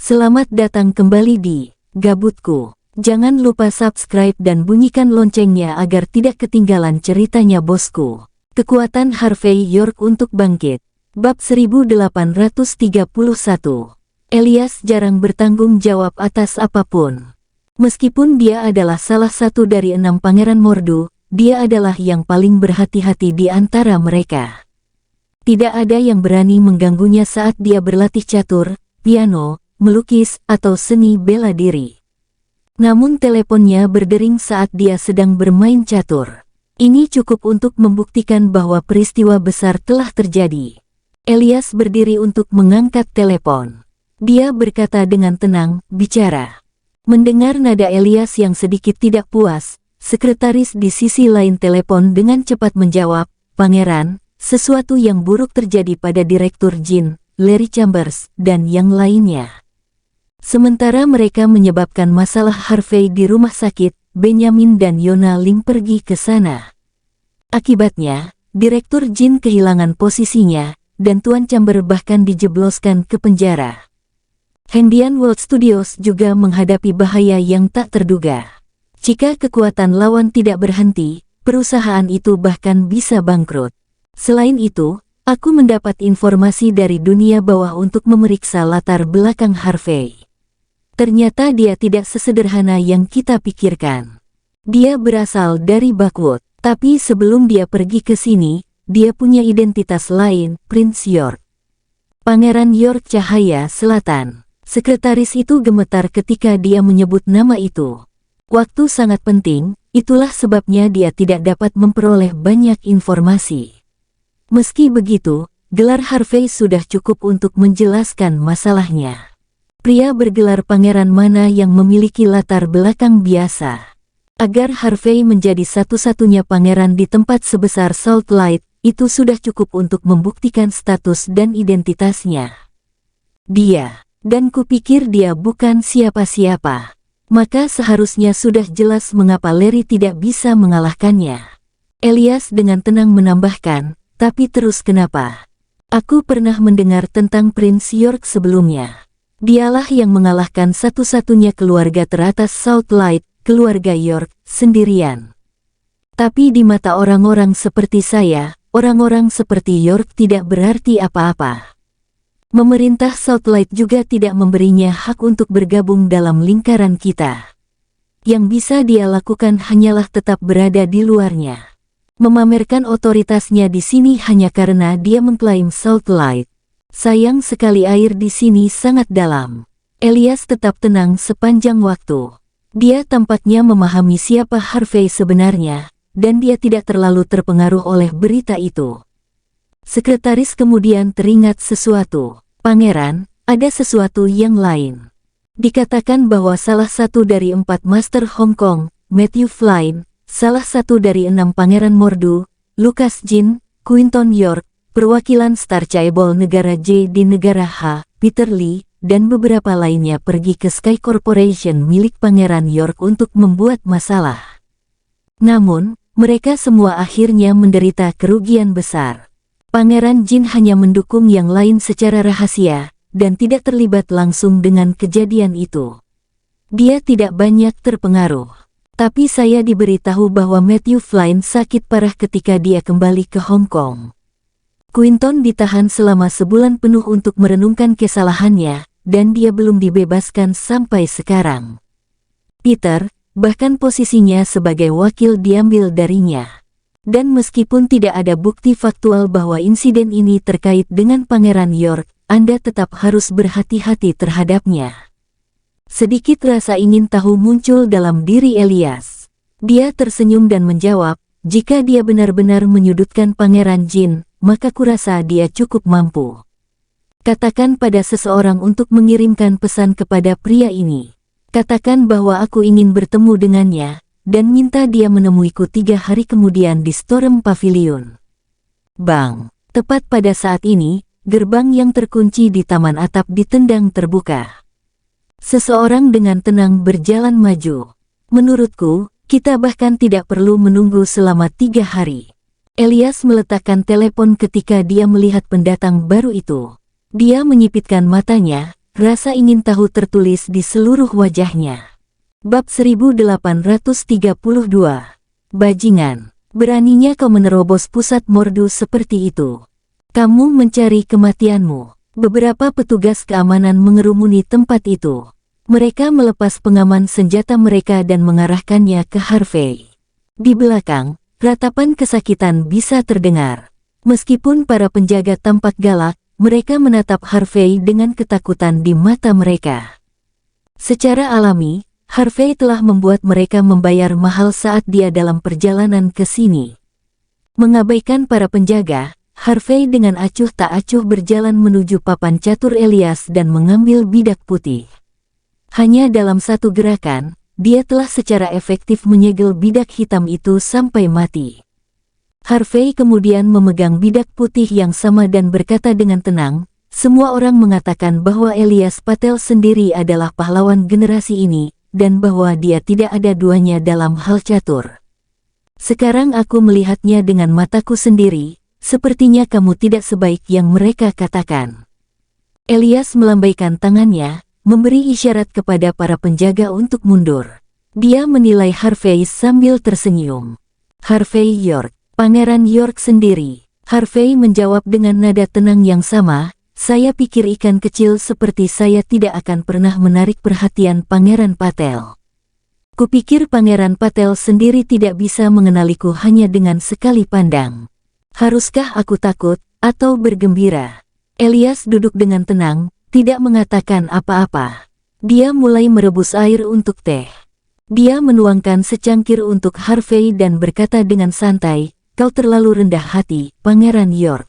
Selamat datang kembali di Gabutku. Jangan lupa subscribe dan bunyikan loncengnya agar tidak ketinggalan ceritanya bosku. Kekuatan Harvey York untuk bangkit. Bab 1831. Elias jarang bertanggung jawab atas apapun. Meskipun dia adalah salah satu dari 6 pangeran Mordu, dia adalah yang paling berhati-hati di antara mereka. Tidak ada yang berani mengganggunya saat dia berlatih catur, piano, melukis, atau seni bela diri. Namun teleponnya berdering saat dia sedang bermain catur. Ini cukup untuk membuktikan bahwa peristiwa besar telah terjadi. Elias berdiri untuk mengangkat telepon. Dia berkata dengan tenang, "Bicara." Mendengar nada Elias yang sedikit tidak puas, sekretaris di sisi lain telepon dengan cepat menjawab, "Pangeran, sesuatu yang buruk terjadi pada Direktur Jin, Larry Chambers, dan yang lainnya." Sementara mereka menyebabkan masalah Harvey di rumah sakit, Benjamin dan Yona Ling pergi ke sana. Akibatnya, Direktur Jin kehilangan posisinya, dan Tuan Chamber bahkan dijebloskan ke penjara. Hendian World Studios juga menghadapi bahaya yang tak terduga. Jika kekuatan lawan tidak berhenti, perusahaan itu bahkan bisa bangkrut. Selain itu, aku mendapat informasi dari dunia bawah untuk memeriksa latar belakang Harvey. Ternyata dia tidak sesederhana yang kita pikirkan. Dia berasal dari Buckwood, tapi sebelum dia pergi ke sini, dia punya identitas lain, Prince York. Pangeran York Cahaya Selatan. Sekretaris itu gemetar ketika dia menyebut nama itu. Waktu sangat penting, itulah sebabnya dia tidak dapat memperoleh banyak informasi. Meski begitu, gelar Harvey sudah cukup untuk menjelaskan masalahnya. Pria bergelar pangeran mana yang memiliki latar belakang biasa? Agar Harvey menjadi satu-satunya pangeran di tempat sebesar Salt Lake, itu sudah cukup untuk membuktikan status dan identitasnya. Dan kupikir dia bukan siapa-siapa. Maka seharusnya sudah jelas mengapa Larry tidak bisa mengalahkannya. Elias dengan tenang menambahkan, "Tapi terus kenapa? Aku pernah mendengar tentang Prince York sebelumnya. Dialah yang mengalahkan satu-satunya keluarga teratas Salt Lake, keluarga York, sendirian. Tapi di mata orang-orang seperti saya, orang-orang seperti York tidak berarti apa-apa. Pemerintah Salt Lake juga tidak memberinya hak untuk bergabung dalam lingkaran kita. Yang bisa dia lakukan hanyalah tetap berada di luarnya. Memamerkan otoritasnya di sini hanya karena dia mengklaim Salt Lake. Sayang sekali air di sini sangat dalam." Elias tetap tenang sepanjang waktu. Dia tampaknya memahami siapa Harvey sebenarnya, dan dia tidak terlalu terpengaruh oleh berita itu. Sekretaris kemudian teringat sesuatu. "Pangeran, ada sesuatu yang lain. Dikatakan bahwa salah satu dari 4 Master Hong Kong, Matthew Flynn, salah satu dari 6 Pangeran Mordu, Lucas Jin, Quinton York, perwakilan Star Chaebol Negara J di Negara H, Peter Lee, dan beberapa lainnya pergi ke Sky Corporation milik Pangeran York untuk membuat masalah. Namun, mereka semua akhirnya menderita kerugian besar. Pangeran Jin hanya mendukung yang lain secara rahasia, dan tidak terlibat langsung dengan kejadian itu. Dia tidak banyak terpengaruh. Tapi saya diberitahu bahwa Matthew Flynn sakit parah ketika dia kembali ke Hong Kong. Quinton ditahan selama sebulan penuh untuk merenungkan kesalahannya, dan dia belum dibebaskan sampai sekarang. Peter, bahkan posisinya sebagai wakil diambil darinya. Dan meskipun tidak ada bukti faktual bahwa insiden ini terkait dengan Pangeran York, Anda tetap harus berhati-hati terhadapnya." Sedikit rasa ingin tahu muncul dalam diri Elias. Dia tersenyum dan menjawab, "Jika dia benar-benar menyudutkan Pangeran Jin, maka kurasa dia cukup mampu. Katakan pada seseorang untuk mengirimkan pesan kepada pria ini. Katakan bahwa aku ingin bertemu dengannya, dan minta dia menemuiku 3 hari kemudian di Storm Pavilion." Bang! Tepat pada saat ini, gerbang yang terkunci di taman atap ditendang terbuka. Seseorang dengan tenang berjalan maju. "Menurutku, kita bahkan tidak perlu menunggu selama 3 hari. Elias meletakkan telepon ketika dia melihat pendatang baru itu. Dia menyipitkan matanya, Rasa ingin tahu tertulis di seluruh wajahnya. Bab 1832. Bajingan, beraninya kau menerobos pusat Mordu seperti itu. Kamu mencari kematianmu. Beberapa petugas keamanan mengerumuni tempat itu. Mereka melepas pengaman senjata mereka dan mengarahkannya ke Harvey. Di belakang, ratapan kesakitan bisa terdengar. Meskipun para penjaga tampak galak, mereka menatap Harvey dengan ketakutan di mata mereka. Secara alami, Harvey telah membuat mereka membayar mahal saat dia dalam perjalanan ke sini. Mengabaikan para penjaga, Harvey dengan acuh tak acuh berjalan menuju papan catur Elias dan mengambil bidak putih. Hanya dalam satu gerakan, dia telah secara efektif menyegel bidak hitam itu sampai mati. Harvey kemudian memegang bidak putih yang sama dan berkata dengan tenang, semua orang mengatakan bahwa Elias Patel sendiri adalah pahlawan generasi ini, dan bahwa dia tidak ada duanya dalam hal catur. Sekarang aku melihatnya dengan mataku sendiri, sepertinya kamu tidak sebaik yang mereka katakan. Elias melambaikan tangannya, memberi isyarat kepada para penjaga untuk mundur. Dia menilai Harvey sambil tersenyum. Harvey York. Pangeran York sendiri. Harvey menjawab dengan nada tenang yang sama, saya pikir ikan kecil seperti saya tidak akan pernah menarik perhatian Pangeran Patel. Kupikir Pangeran Patel sendiri tidak bisa mengenaliku hanya dengan sekali pandang. Haruskah aku takut, atau bergembira? Elias duduk dengan tenang, tidak mengatakan apa-apa. Dia mulai merebus air untuk teh. Dia menuangkan secangkir untuk Harvey dan berkata dengan santai, kau terlalu rendah hati, Pangeran York.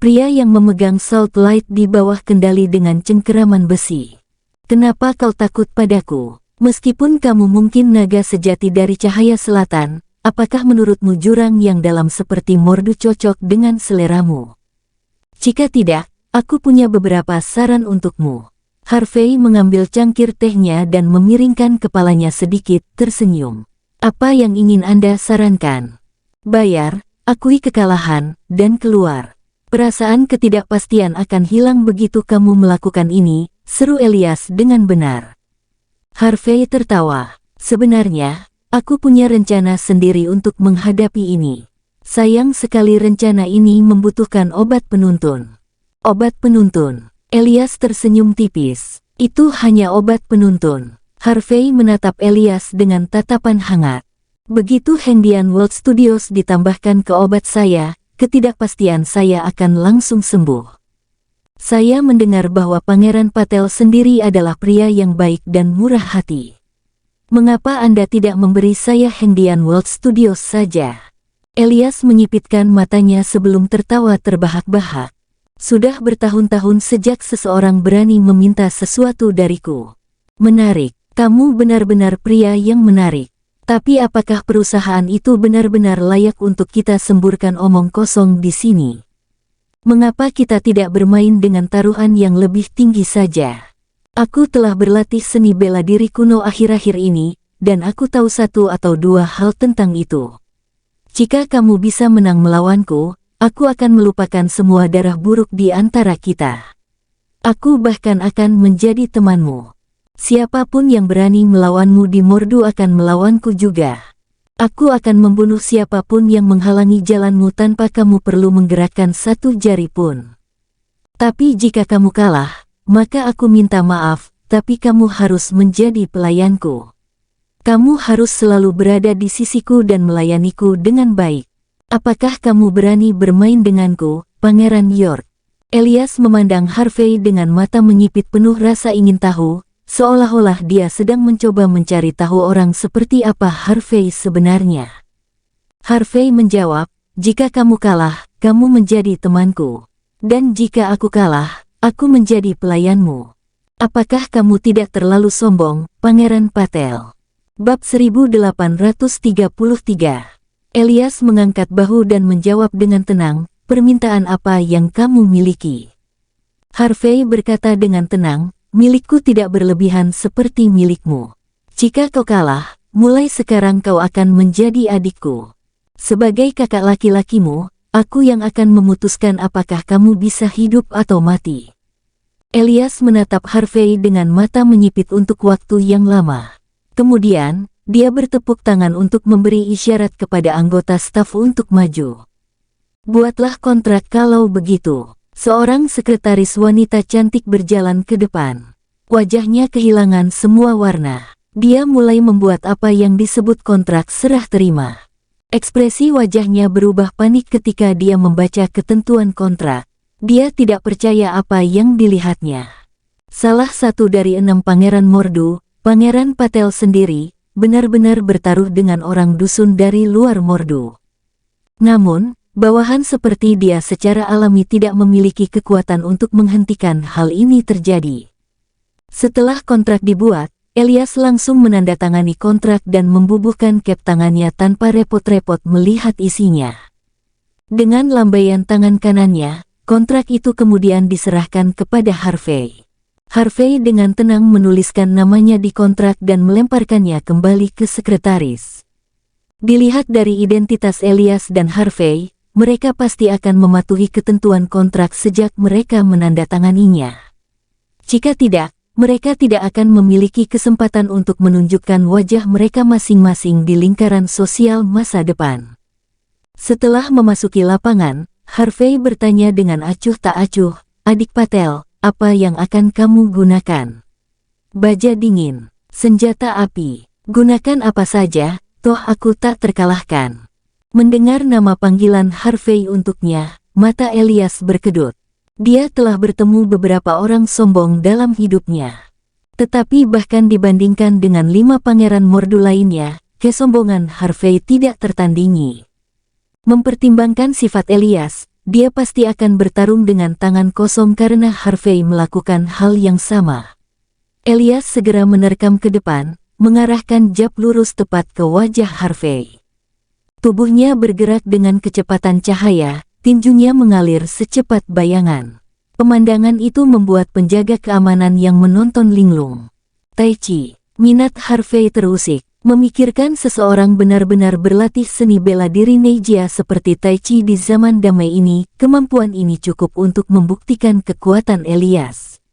Pria yang memegang Salt Light di bawah kendali dengan cengkeraman besi. Kenapa kau takut padaku? Meskipun kamu mungkin naga sejati dari cahaya selatan, apakah menurutmu jurang yang dalam seperti Mordu cocok dengan seleramu? Jika tidak, aku punya beberapa saran untukmu. Harvey mengambil cangkir tehnya dan memiringkan kepalanya sedikit, tersenyum. Apa yang ingin Anda sarankan? Bayar, akui kekalahan, dan keluar. Perasaan ketidakpastian akan hilang begitu kamu melakukan ini, seru Elias dengan benar. Harvey tertawa. Sebenarnya, aku punya rencana sendiri untuk menghadapi ini. Sayang sekali rencana ini membutuhkan obat penuntun. Obat penuntun. Elias tersenyum tipis. Itu hanya obat penuntun. Harvey menatap Elias dengan tatapan hangat. Begitu Hengdian World Studios ditambahkan ke obat saya, ketidakpastian saya akan langsung sembuh. Saya mendengar bahwa Pangeran Patel sendiri adalah pria yang baik dan murah hati. Mengapa Anda tidak memberi saya Hengdian World Studios saja? Elias menyipitkan matanya sebelum tertawa terbahak-bahak. Sudah bertahun-tahun sejak seseorang berani meminta sesuatu dariku. Menarik, kamu benar-benar pria yang menarik. Tapi apakah perusahaan itu benar-benar layak untuk kita semburkan omong kosong di sini? Mengapa kita tidak bermain dengan taruhan yang lebih tinggi saja? Aku telah berlatih seni bela diri kuno akhir-akhir ini, dan aku tahu satu atau dua hal tentang itu. Jika kamu bisa menang melawanku, aku akan melupakan semua darah buruk di antara kita. Aku bahkan akan menjadi temanmu. Siapapun yang berani melawanmu di Mordu akan melawanku juga. Aku akan membunuh siapapun yang menghalangi jalanmu tanpa kamu perlu menggerakkan satu jari pun. Tapi jika kamu kalah, maka aku minta maaf, tapi kamu harus menjadi pelayanku. Kamu harus selalu berada di sisiku dan melayaniku dengan baik. Apakah kamu berani bermain denganku, Pangeran York? Elias memandang Harvey dengan mata menyipit penuh rasa ingin tahu, seolah-olah dia sedang mencoba mencari tahu orang seperti apa Harvey sebenarnya. Harvey menjawab, jika kamu kalah, kamu menjadi temanku. Dan jika aku kalah, aku menjadi pelayanmu. Apakah kamu tidak terlalu sombong, Pangeran Patel? Bab 1833. Elias mengangkat bahu dan menjawab dengan tenang, permintaan apa yang kamu miliki? Harvey berkata dengan tenang, milikku tidak berlebihan seperti milikmu. Jika kau kalah, mulai sekarang kau akan menjadi adikku. Sebagai kakak laki-lakimu, aku yang akan memutuskan apakah kamu bisa hidup atau mati. Elias menatap Harvey dengan mata menyipit untuk waktu yang lama. Kemudian, dia bertepuk tangan untuk memberi isyarat kepada anggota staf untuk maju. Buatlah kontrak kalau begitu. Seorang sekretaris wanita cantik berjalan ke depan. Wajahnya kehilangan semua warna. Dia mulai membuat apa yang disebut kontrak serah terima. Ekspresi wajahnya berubah panik ketika dia membaca ketentuan kontrak. Dia tidak percaya apa yang dilihatnya. Salah satu dari 6 pangeran Mordu, Pangeran Patel sendiri, benar-benar bertaruh dengan orang dusun dari luar Mordu. Namun, bawahan seperti dia secara alami tidak memiliki kekuatan untuk menghentikan hal ini terjadi. Setelah kontrak dibuat, Elias langsung menandatangani kontrak dan membubuhkan cap tangannya tanpa repot-repot melihat isinya. Dengan lambaian tangan kanannya, kontrak itu kemudian diserahkan kepada Harvey. Harvey dengan tenang menuliskan namanya di kontrak dan melemparkannya kembali ke sekretaris. Dilihat dari identitas Elias dan Harvey, mereka pasti akan mematuhi ketentuan kontrak sejak mereka menandatanganinya. Jika tidak, mereka tidak akan memiliki kesempatan untuk menunjukkan wajah mereka masing-masing di lingkaran sosial masa depan. Setelah memasuki lapangan, Harvey bertanya dengan acuh tak acuh, "Adik Patel, apa yang akan kamu gunakan?" "Baja dingin, senjata api, gunakan apa saja, toh aku tak terkalahkan." Mendengar nama panggilan Harvey untuknya, mata Elias berkedut. Dia telah bertemu beberapa orang sombong dalam hidupnya. Tetapi bahkan dibandingkan dengan 5 pangeran Mordu lainnya, kesombongan Harvey tidak tertandingi. Mempertimbangkan sifat Elias, dia pasti akan bertarung dengan tangan kosong karena Harvey melakukan hal yang sama. Elias segera menerkam ke depan, mengarahkan jab lurus tepat ke wajah Harvey. Tubuhnya bergerak dengan kecepatan cahaya, tinjunya mengalir secepat bayangan. Pemandangan itu membuat penjaga keamanan yang menonton linglung. Tai Chi, minat Harvey terusik. Memikirkan seseorang benar-benar berlatih seni bela diri ninja seperti Tai Chi di zaman damai ini, kemampuan ini cukup untuk membuktikan kekuatan Elias.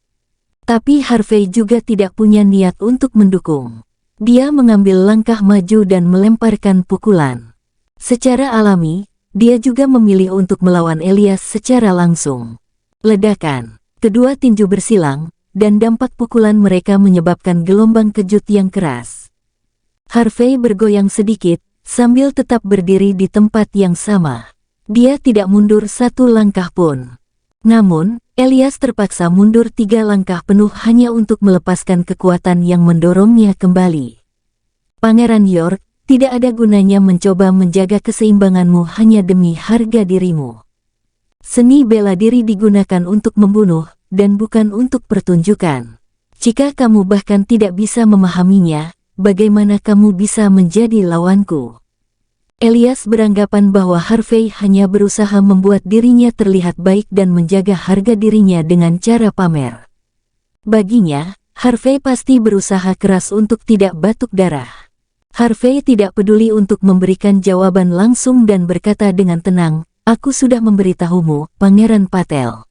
Tapi Harvey juga tidak punya niat untuk mendukung. Dia mengambil langkah maju dan melemparkan pukulan. Secara alami, dia juga memilih untuk melawan Elias secara langsung. Ledakan, kedua tinju bersilang, dan dampak pukulan mereka menyebabkan gelombang kejut yang keras. Harvey bergoyang sedikit, sambil tetap berdiri di tempat yang sama. Dia tidak mundur satu langkah pun. Namun, Elias terpaksa mundur 3 langkah penuh hanya untuk melepaskan kekuatan yang mendorongnya kembali. Pangeran York, tidak ada gunanya mencoba menjaga keseimbanganmu hanya demi harga dirimu. Seni bela diri digunakan untuk membunuh, dan bukan untuk pertunjukan. Jika kamu bahkan tidak bisa memahaminya, bagaimana kamu bisa menjadi lawanku? Elias beranggapan bahwa Harvey hanya berusaha membuat dirinya terlihat baik dan menjaga harga dirinya dengan cara pamer. Baginya, Harvey pasti berusaha keras untuk tidak batuk darah. Harvey tidak peduli untuk memberikan jawaban langsung dan berkata dengan tenang, "Aku sudah memberitahumu, Pangeran Patel.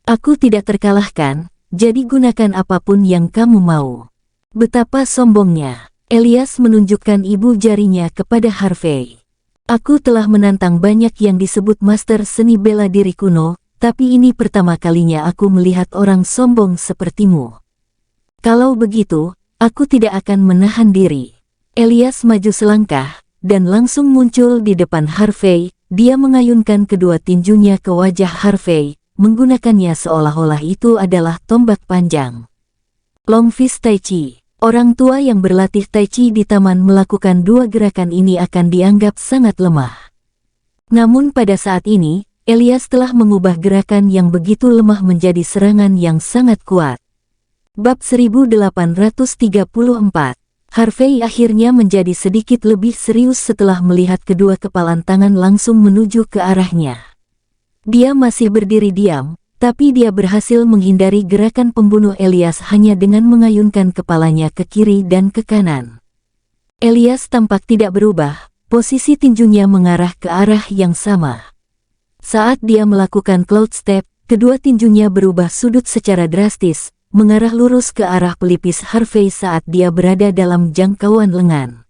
Aku tidak terkalahkan, jadi gunakan apapun yang kamu mau." Betapa sombongnya. Elias menunjukkan ibu jarinya kepada Harvey. "Aku telah menantang banyak yang disebut master seni bela diri kuno, tapi ini pertama kalinya aku melihat orang sombong sepertimu. Kalau begitu, aku tidak akan menahan diri." Elias maju selangkah, dan langsung muncul di depan Harvey. Dia mengayunkan kedua tinjunya ke wajah Harvey, menggunakannya seolah-olah itu adalah tombak panjang. Long Fist Tai Chi. Orang tua yang berlatih Tai Chi di taman melakukan 2 gerakan ini akan dianggap sangat lemah. Namun pada saat ini, Elias telah mengubah gerakan yang begitu lemah menjadi serangan yang sangat kuat. Bab 1834. Harvey akhirnya menjadi sedikit lebih serius setelah melihat kedua kepalan tangan langsung menuju ke arahnya. Dia masih berdiri diam, tapi dia berhasil menghindari gerakan pembunuh Elias hanya dengan mengayunkan kepalanya ke kiri dan ke kanan. Elias tampak tidak berubah, posisi tinjunya mengarah ke arah yang sama. Saat dia melakukan cloud step, kedua tinjunya berubah sudut secara drastis, mengarah lurus ke arah pelipis Harvey saat dia berada dalam jangkauan lengan.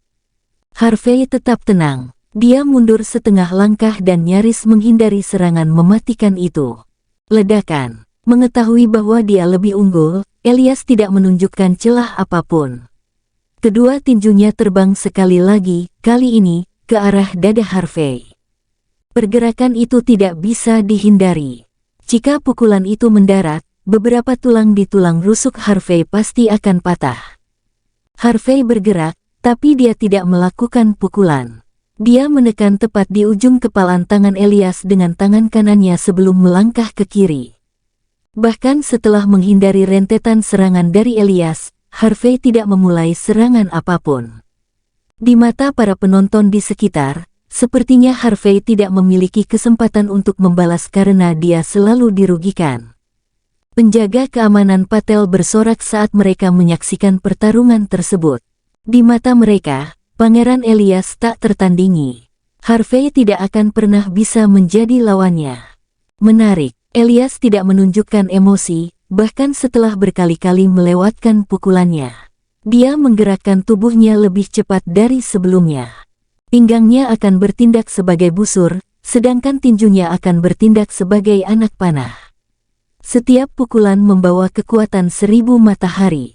Harvey tetap tenang. Dia mundur setengah langkah dan nyaris menghindari serangan mematikan itu. Ledakan. Mengetahui bahwa dia lebih unggul, Elias tidak menunjukkan celah apapun. Kedua tinjunya terbang sekali lagi, kali ini, ke arah dada Harvey. Pergerakan itu tidak bisa dihindari. Jika pukulan itu mendarat, beberapa tulang di tulang rusuk Harvey pasti akan patah. Harvey bergerak, tapi dia tidak melakukan pukulan. Dia menekan tepat di ujung kepalan tangan Elias dengan tangan kanannya sebelum melangkah ke kiri. Bahkan setelah menghindari rentetan serangan dari Elias, Harvey tidak memulai serangan apapun. Di mata para penonton di sekitar, sepertinya Harvey tidak memiliki kesempatan untuk membalas karena dia selalu dirugikan. Penjaga keamanan Patel bersorak saat mereka menyaksikan pertarungan tersebut. Di mata mereka, Pangeran Elias tak tertandingi. Harvey tidak akan pernah bisa menjadi lawannya. Menarik, Elias tidak menunjukkan emosi, bahkan setelah berkali-kali melewatkan pukulannya. Dia menggerakkan tubuhnya lebih cepat dari sebelumnya. Pinggangnya akan bertindak sebagai busur, sedangkan tinjunya akan bertindak sebagai anak panah. Setiap pukulan membawa kekuatan 1000 matahari.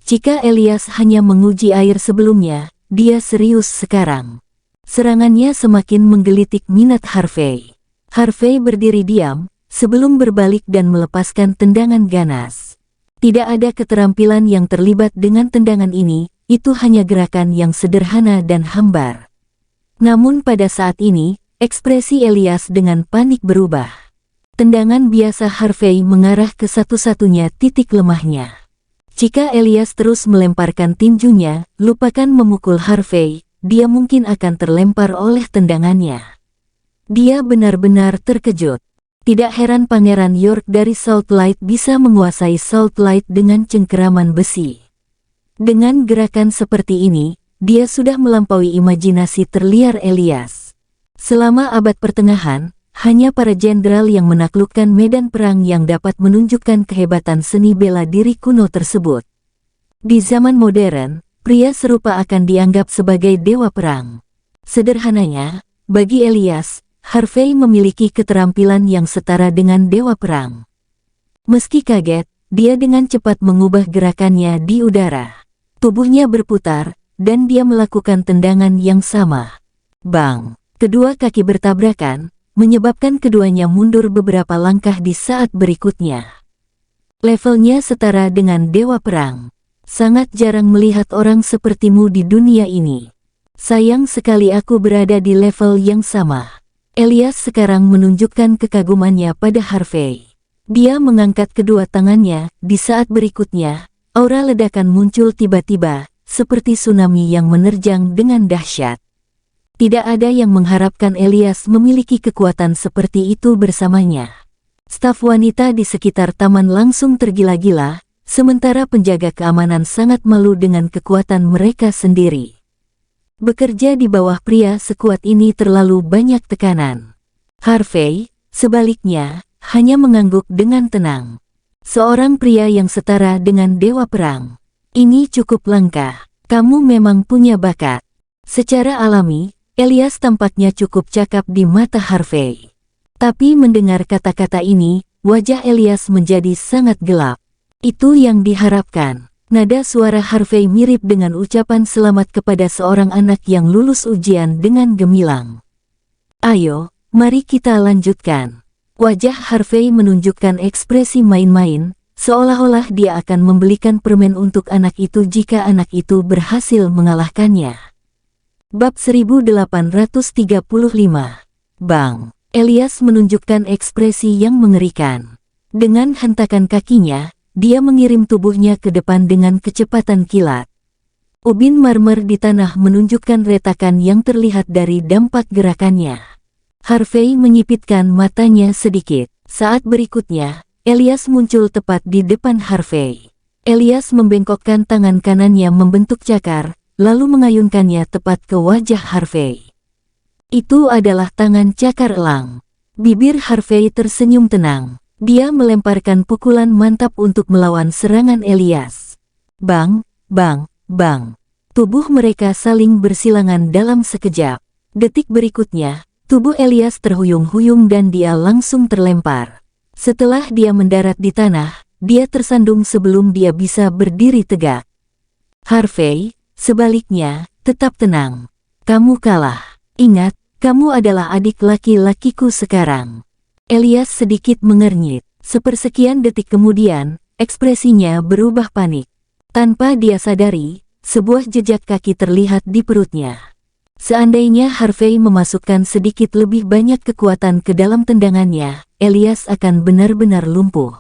Jika Elias hanya menguji air sebelumnya, dia serius sekarang. Serangannya semakin menggelitik minat Harvey. Harvey berdiri diam, sebelum berbalik dan melepaskan tendangan ganas. Tidak ada keterampilan yang terlibat dengan tendangan ini, itu hanya gerakan yang sederhana dan hambar. Namun pada saat ini, ekspresi Elias dengan panik berubah. Tendangan biasa Harvey mengarah ke satu-satunya titik lemahnya. Jika Elias terus melemparkan tinjunya, lupakan memukul Harvey, dia mungkin akan terlempar oleh tendangannya. Dia benar-benar terkejut. Tidak heran Pangeran York dari Salt Lake bisa menguasai Salt Lake dengan cengkeraman besi. Dengan gerakan seperti ini, dia sudah melampaui imajinasi terliar Elias. Selama abad pertengahan, hanya para jenderal yang menaklukkan medan perang yang dapat menunjukkan kehebatan seni bela diri kuno tersebut. Di zaman modern, pria serupa akan dianggap sebagai dewa perang. Sederhananya, bagi Elias, Harvey memiliki keterampilan yang setara dengan dewa perang. Meski kaget, dia dengan cepat mengubah gerakannya di udara. Tubuhnya berputar, dan dia melakukan tendangan yang sama. Bang! Kedua kaki bertabrakan, menyebabkan keduanya mundur beberapa langkah di saat berikutnya. Levelnya setara dengan dewa perang. Sangat jarang melihat orang sepertimu di dunia ini. Sayang sekali aku berada di level yang sama. Elias sekarang menunjukkan kekagumannya pada Harvey. Dia mengangkat kedua tangannya, di saat berikutnya, aura ledakan muncul tiba-tiba, seperti tsunami yang menerjang dengan dahsyat. Tidak ada yang mengharapkan Elias memiliki kekuatan seperti itu bersamanya. Staf wanita di sekitar taman langsung tergila-gila, sementara penjaga keamanan sangat malu dengan kekuatan mereka sendiri. Bekerja di bawah pria sekuat ini terlalu banyak tekanan. Harvey, sebaliknya, hanya mengangguk dengan tenang. Seorang pria yang setara dengan dewa perang. Ini cukup langka. Kamu memang punya bakat. Secara alami, Elias tampaknya cukup cakap di mata Harvey. Tapi mendengar kata-kata ini, wajah Elias menjadi sangat gelap. Itu yang diharapkan. Nada suara Harvey mirip dengan ucapan selamat kepada seorang anak yang lulus ujian dengan gemilang. Ayo, mari kita lanjutkan. Wajah Harvey menunjukkan ekspresi main-main, seolah-olah dia akan membelikan permen untuk anak itu jika anak itu berhasil mengalahkannya. Bab 1835. Bang! Elias menunjukkan ekspresi yang mengerikan. Dengan hentakan kakinya, dia mengirim tubuhnya ke depan dengan kecepatan kilat. Ubin marmer di tanah menunjukkan retakan yang terlihat dari dampak gerakannya. Harvey menyipitkan matanya sedikit. Saat berikutnya, Elias muncul tepat di depan Harvey. Elias membengkokkan tangan kanannya membentuk cakar, lalu mengayunkannya tepat ke wajah Harvey. Itu adalah tangan cakar elang. Bibir Harvey tersenyum tenang. Dia melemparkan pukulan mantap untuk melawan serangan Elias. Bang, bang, bang. Tubuh mereka saling bersilangan dalam sekejap. Detik berikutnya, tubuh Elias terhuyung-huyung dan dia langsung terlempar. Setelah dia mendarat di tanah, dia tersandung sebelum dia bisa berdiri tegak. Harvey, sebaliknya, tetap tenang. Kamu kalah. Ingat, kamu adalah adik laki-lakiku sekarang. Elias sedikit mengernyit. Sepersekian detik kemudian, ekspresinya berubah panik. Tanpa dia sadari, sebuah jejak kaki terlihat di perutnya. Seandainya Harvey memasukkan sedikit lebih banyak kekuatan ke dalam tendangannya, Elias akan benar-benar lumpuh.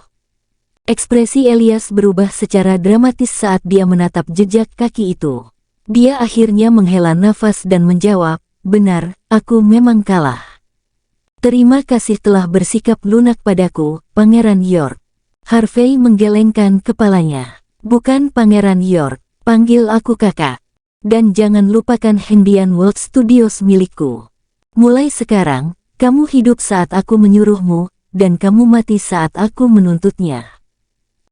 Ekspresi Elias berubah secara dramatis saat dia menatap jejak kaki itu. Dia akhirnya menghela nafas dan menjawab, "Benar, aku memang kalah. Terima kasih telah bersikap lunak padaku, Pangeran York." Harvey menggelengkan kepalanya. "Bukan Pangeran York, panggil aku kakak. Dan jangan lupakan Hendian World Studios milikku. Mulai sekarang, kamu hidup saat aku menyuruhmu, dan kamu mati saat aku menuntutnya.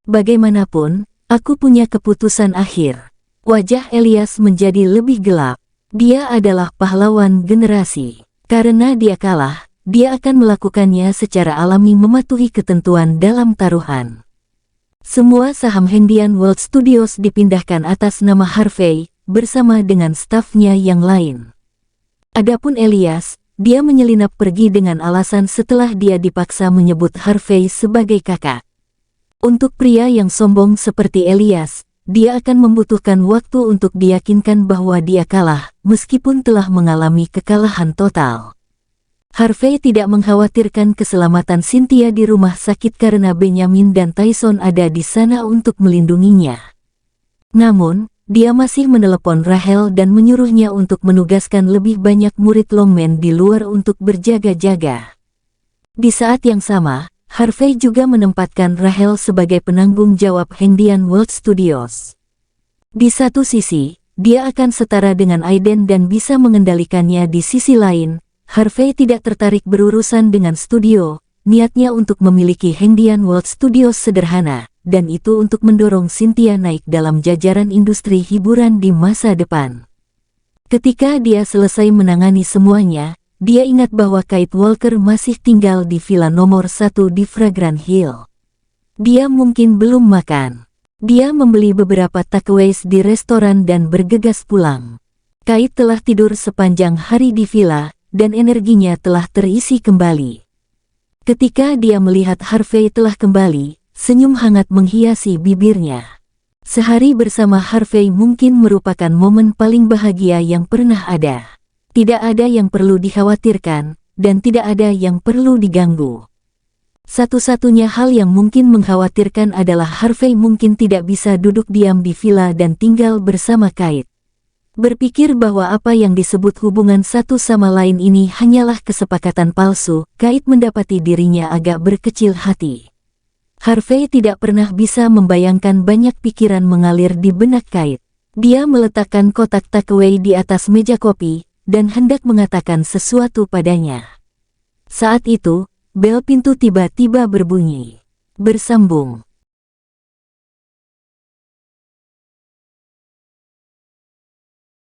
Bagaimanapun, aku punya keputusan akhir." Wajah Elias menjadi lebih gelap. Dia adalah pahlawan generasi. Karena dia kalah, dia akan melakukannya secara alami mematuhi ketentuan dalam taruhan. Semua saham Hendian World Studios dipindahkan atas nama Harvey, bersama dengan stafnya yang lain. Adapun Elias, dia menyelinap pergi dengan alasan setelah dia dipaksa menyebut Harvey sebagai kakak. Untuk pria yang sombong seperti Elias, dia akan membutuhkan waktu untuk diyakinkan bahwa dia kalah, meskipun telah mengalami kekalahan total. Harvey tidak mengkhawatirkan keselamatan Cynthia di rumah sakit karena Benjamin dan Tyson ada di sana untuk melindunginya. Namun, dia masih menelepon Rachel dan menyuruhnya untuk menugaskan lebih banyak murid Longman di luar untuk berjaga-jaga. Di saat yang sama, Harvey juga menempatkan Rachel sebagai penanggung jawab Hendian World Studios. Di satu sisi, dia akan setara dengan Aiden dan bisa mengendalikannya. Di sisi lain, Harvey tidak tertarik berurusan dengan studio, niatnya untuk memiliki Hendian World Studios sederhana, dan itu untuk mendorong Cynthia naik dalam jajaran industri hiburan di masa depan. Ketika dia selesai menangani semuanya, dia ingat bahwa Kate Walker masih tinggal di villa nomor 1 di Fragrant Hill. Dia mungkin belum makan. Dia membeli beberapa takeaways di restoran dan bergegas pulang. Kate telah tidur sepanjang hari di villa, dan energinya telah terisi kembali. Ketika dia melihat Harvey telah kembali, senyum hangat menghiasi bibirnya. Sehari bersama Harvey mungkin merupakan momen paling bahagia yang pernah ada. Tidak ada yang perlu dikhawatirkan, dan tidak ada yang perlu diganggu. Satu-satunya hal yang mungkin mengkhawatirkan adalah Harvey mungkin tidak bisa duduk diam di villa dan tinggal bersama Kate. Berpikir bahwa apa yang disebut hubungan satu sama lain ini hanyalah kesepakatan palsu, Kate mendapati dirinya agak berkecil hati. Harvey tidak pernah bisa membayangkan banyak pikiran mengalir di benak Kate. Dia meletakkan kotak takeaway di atas meja kopi, dan hendak mengatakan sesuatu padanya. Saat itu, bel pintu tiba-tiba berbunyi. Bersambung.